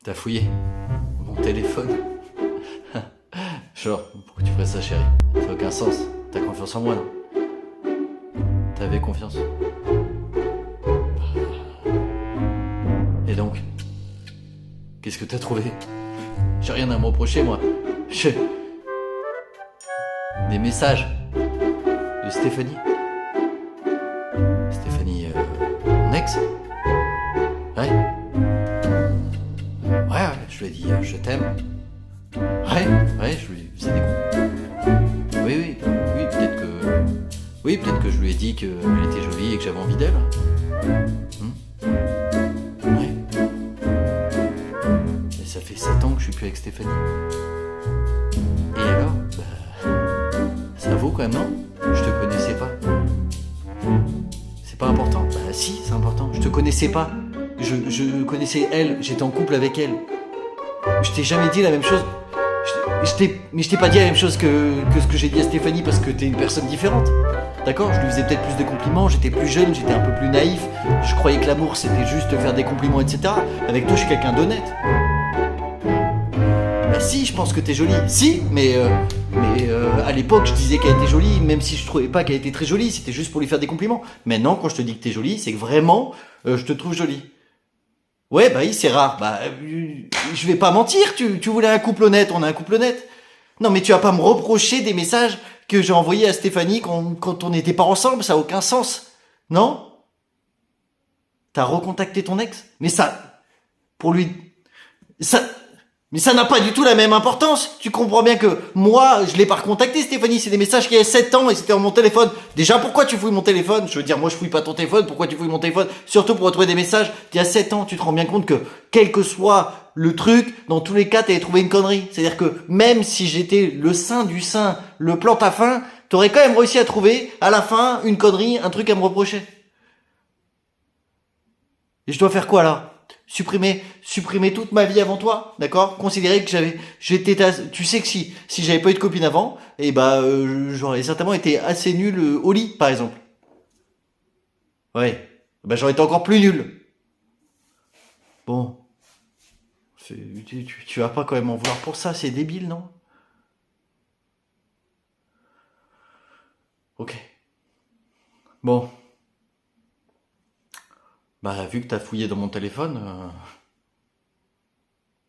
T'as fouillé mon téléphone. Genre, pourquoi tu ferais ça, chérie? Ça n'a aucun sens. T'as confiance en moi, non? T'avais confiance. Et donc? Qu'est-ce que t'as trouvé? J'ai rien à me reprocher, moi. Des messages de Stéphanie. Stéphanie, mon ex? Ouais. Ouais, je lui ai dit je t'aime. Ouais, je lui faisais des coups. Oui, peut-être que. Oui, peut-être que je lui ai dit qu'elle était jolie et que j'avais envie d'elle. Ouais. Et ça fait 7 ans que je suis plus avec Stéphanie. Et alors? Ça vaut quand même, non? Je te connaissais pas. C'est pas important? Bah si, c'est important. Je te connaissais pas. Je connaissais elle, j'étais en couple avec elle. Je t'ai jamais dit la même chose. Mais je t'ai pas dit la même chose que ce que j'ai dit à Stéphanie parce que t'es une personne différente. D'accord? Je lui faisais peut-être plus de compliments, j'étais plus jeune, j'étais un peu plus naïf. Je croyais que l'amour c'était juste faire des compliments, etc. Avec toi, je suis quelqu'un d'honnête. Bah si, je pense que t'es jolie. Si, mais à l'époque, je disais qu'elle était jolie, même si je trouvais pas qu'elle était très jolie, c'était juste pour lui faire des compliments. Maintenant, quand je te dis que t'es jolie, c'est que vraiment, je te trouve jolie. Ouais, bah oui, c'est rare. Bah, je vais pas mentir, tu voulais un couple honnête, on a un couple honnête. Non, mais tu vas pas me reprocher des messages que j'ai envoyés à Stéphanie quand on n'était pas ensemble, ça a aucun sens. Non? T'as recontacté ton ex? Mais ça, pour lui, ça, mais ça n'a pas du tout la même importance. Tu comprends bien que moi, je l'ai pas recontacté, Stéphanie. C'est des messages qui avaient 7 ans et c'était dans mon téléphone. Déjà, pourquoi tu fouilles mon téléphone? Je veux dire, moi, je fouille pas ton téléphone. Pourquoi tu fouilles mon téléphone? Surtout pour retrouver des messages d'il y a 7 ans. Tu te rends bien compte que, quel que soit le truc, dans tous les cas, t'avais trouvé une connerie. C'est-à-dire que même si j'étais le saint du saint, le plante à fin, t'aurais quand même réussi à trouver, à la fin, une connerie, un truc à me reprocher. Et je dois faire quoi là? Supprimer toute ma vie avant toi, d'accord? Considérer que tu sais que si j'avais pas eu de copine avant, et j'aurais certainement été assez nul au lit, par exemple. Ouais, bah j'aurais été encore plus nul. Bon, tu vas pas quand même en vouloir pour ça, c'est débile, non? Ok. Bon, bah vu que t'as fouillé dans mon téléphone,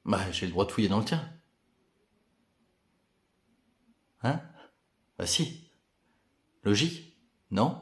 bah j'ai le droit de fouiller dans le tien, hein? Bah si, logique, non?